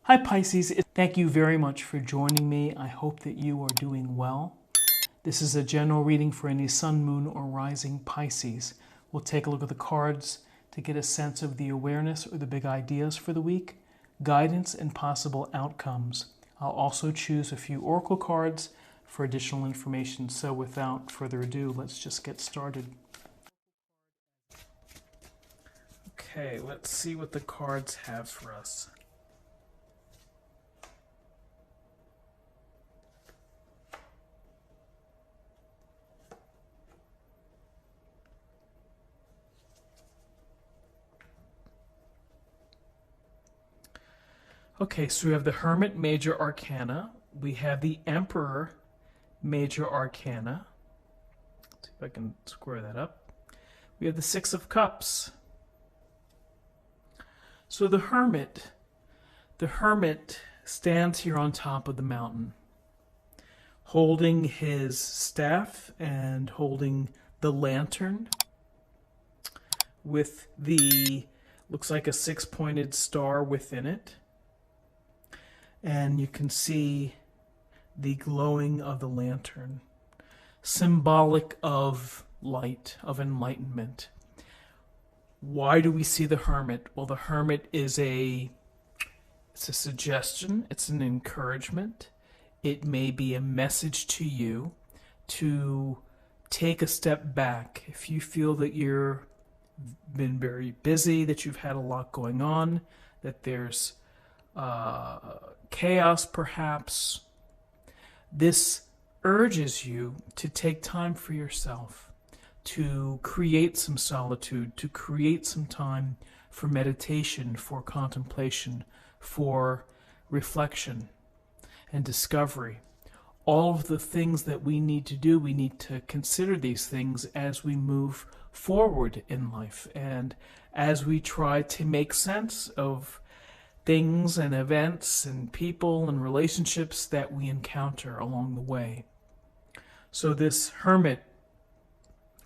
Hi Pisces, thank you very much for joining me. I hope that you are doing well. This is a general reading for any sun, moon, or rising Pisces. We'll take a look at the cards to get a sense of the awareness or the big ideas for the week, guidance, and possible outcomes. I'll also choose a few oracle cards for additional information. So without further ado, let's just get started. Okay, let's see what the cards have for us. Okay, so we have the Hermit Major Arcana. We have the Emperor Major Arcana. Let's see if I can square that up. We have the Six of Cups. So the Hermit stands here on top of the mountain, holding his staff and holding the lantern with the, looks like a six-pointed star within it. And you can see the glowing of the lantern, symbolic of light, of enlightenment. Why do we see the Hermit? Well, the Hermit is it's a suggestion, it's an encouragement. It may be a message to you to take a step back. If you feel that you've been very busy, that you've had a lot going on, that there's chaos perhaps, this urges you to take time for yourself, to create some solitude, to create some time for meditation, for contemplation, for reflection and discovery. All of the things that we need to do, we need to consider these things as we move forward in life and as we try to make sense of things and events and people and relationships that we encounter along the way. So this Hermit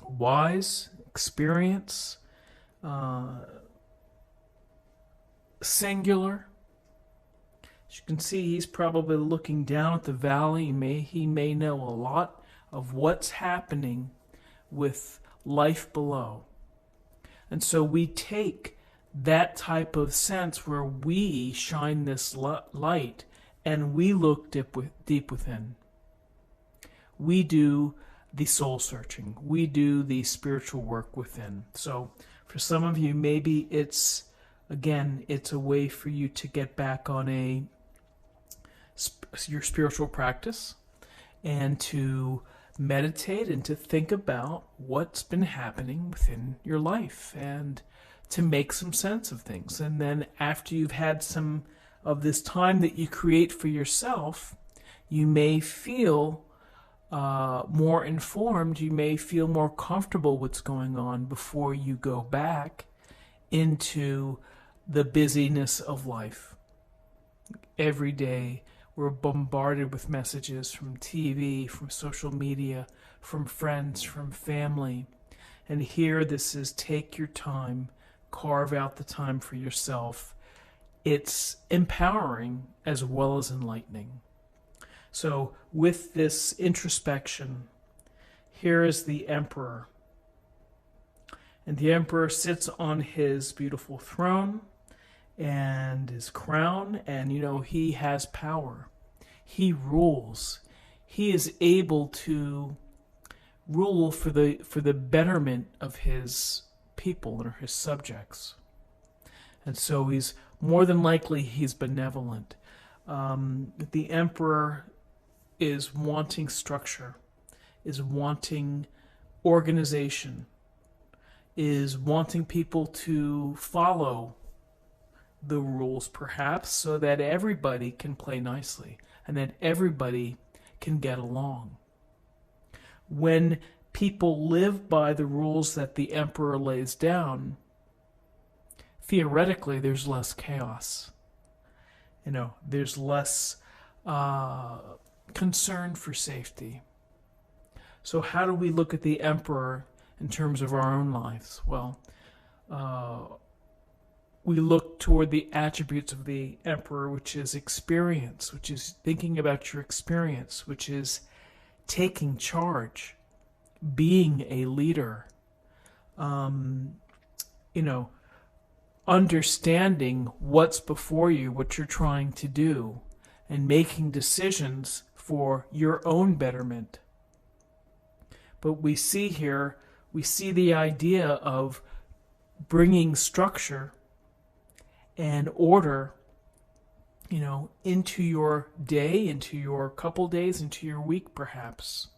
Wise, experience, singular. As you can see, he's probably looking down at the valley. He may know a lot of what's happening with life below. And so we take that type of sense where we shine this light and we look deep within. We do the soul searching. We do the spiritual work within. So for some of you, maybe it's a way for you to get back on your spiritual practice and to meditate and to think about what's been happening within your life and to make some sense of things. And then after you've had some of this time that you create for yourself, you may feel more informed, you may feel more comfortable what's going on before you go back into the busyness of life. Every day we're bombarded with messages from TV, from social media, from friends, from family. And here this is take your time, carve out the time for yourself. It's empowering as well as enlightening. So with this introspection, here is the Emperor. And the Emperor sits on his beautiful throne and his crown, and he has power. He rules. He is able to rule for the betterment of his people or his subjects. And so he's more than likely he's benevolent. The Emperor is wanting structure, is wanting organization, is wanting people to follow the rules perhaps so that everybody can play nicely and that everybody can get along. When people live by the rules that the Emperor lays down, theoretically there's less chaos. There's less concern for safety. So how do we look at the Emperor in terms of our own lives? Well, we look toward the attributes of the Emperor, which is experience, which is thinking about your experience, which is taking charge, being a leader, you know, understanding what's before you, what you're trying to do, and making decisions for your own betterment. But we see here, we see the idea of bringing structure and order, into your day, into your couple days, into your week perhaps.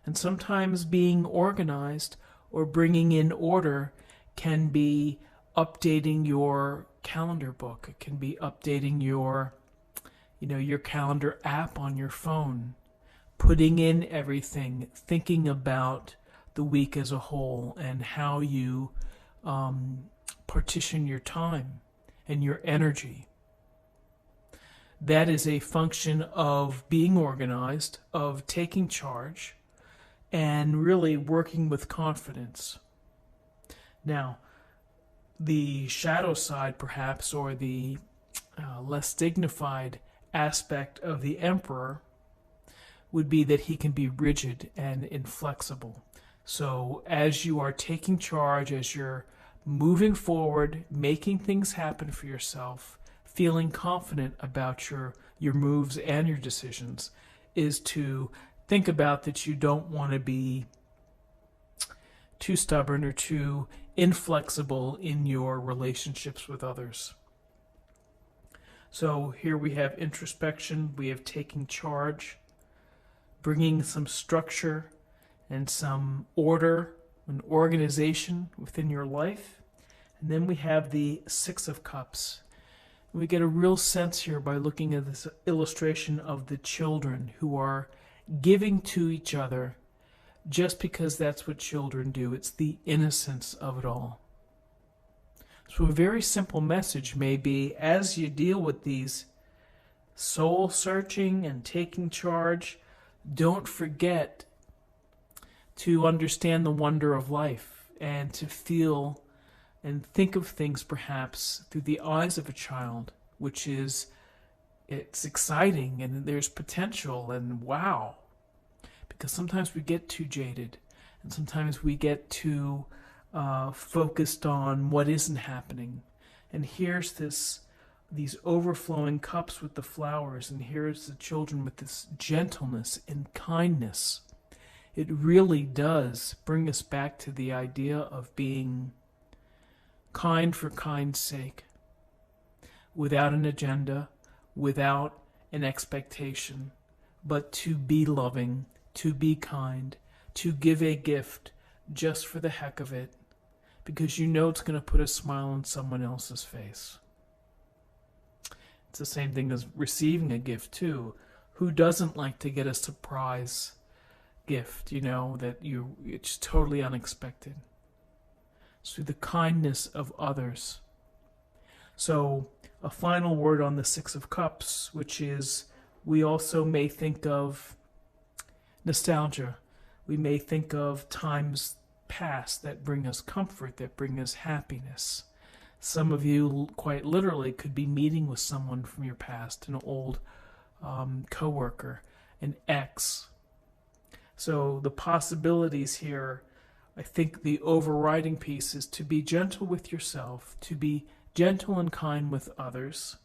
And sometimes being organized or bringing in order can be updating your calendar book. It can be updating your calendar app on your phone, putting in everything, thinking about the week as a whole and how you partition your time and your energy. That is a function of being organized, of taking charge, and really working with confidence. Now, the shadow side, perhaps, or the less dignified aspect of the Emperor would be that he can be rigid and inflexible. So as you are taking charge, as you're moving forward, making things happen for yourself, feeling confident about your moves and your decisions, is to think about that you don't want to be too stubborn or too inflexible in your relationships with others. So here we have introspection, we have taking charge, bringing some structure and some order and organization within your life. And then we have the Six of Cups. We get a real sense here by looking at this illustration of the children who are giving to each other just because that's what children do. It's the innocence of it all. So a very simple message may be, as you deal with these soul searching and taking charge, don't forget to understand the wonder of life and to feel and think of things perhaps through the eyes of a child, which is, it's exciting and there's potential and wow. Because sometimes we get too jaded and sometimes we get too focused on what isn't happening. And here's these overflowing cups with the flowers, and here's the children with this gentleness and kindness. It really does bring us back to the idea of being kind for kind's sake, without an agenda, without an expectation, but to be loving, to be kind, to give a gift just for the heck of it, because you know it's going to put a smile on someone else's face. It's the same thing as receiving a gift too. Who doesn't like to get a surprise gift, it's totally unexpected? So the kindness of others. So a final word on the Six of Cups, which is, we also may think of nostalgia. We may think of times past that bring us comfort, that bring us happiness. Some of you quite literally could be meeting with someone from your past, an old coworker, an ex. So the possibilities here, I think the overriding piece is to be gentle with yourself, to be gentle and kind with others,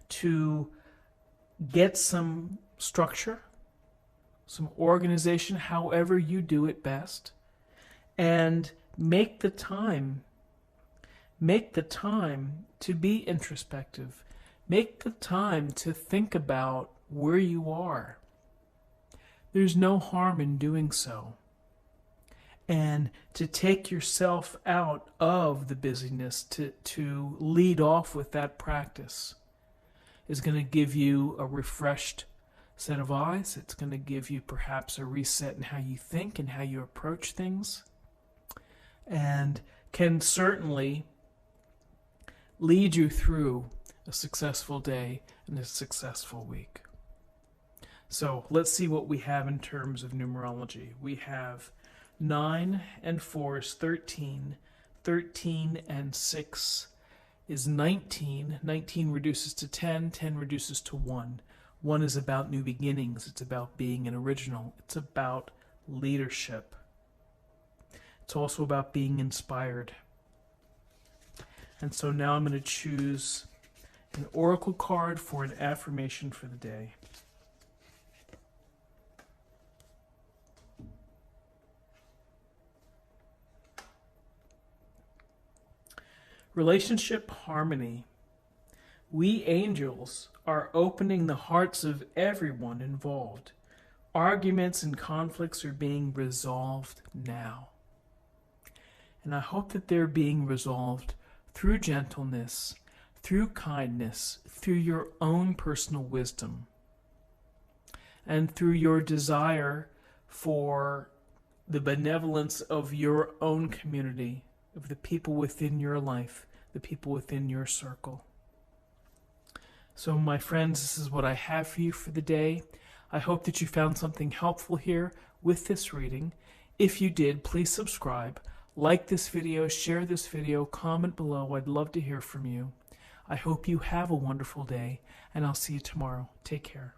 to get some structure, some organization, however you do it best, and make the time to be introspective. Make the time to think about where you are. There's no harm in doing so. And to take yourself out of the busyness, to lead off with that practice, is going to give you a refreshed set of eyes. It's going to give you perhaps a reset in how you think and how you approach things, and can certainly lead you through a successful day and a successful week. So let's see what we have in terms of numerology. We have 9 and 4 is 13, 13 and 6 is 19. 19 reduces to 10. 10 reduces to 1. 1 is about new beginnings. It's about being an original. It's about leadership. It's also about being inspired. And so now I'm going to choose an oracle card for an affirmation for the day. Relationship harmony. We angels are opening the hearts of everyone involved. Arguments and conflicts are being resolved now. And I hope that they're being resolved through gentleness, through kindness, through your own personal wisdom, and through your desire for the benevolence of your own community, of the people within your life, the people within your circle. So, my friends, this is what I have for you for the day. I hope that you found something helpful here with this reading. If you did, please subscribe, like this video, share this video, comment below. I'd love to hear from you. I hope you have a wonderful day, and I'll see you tomorrow. Take care.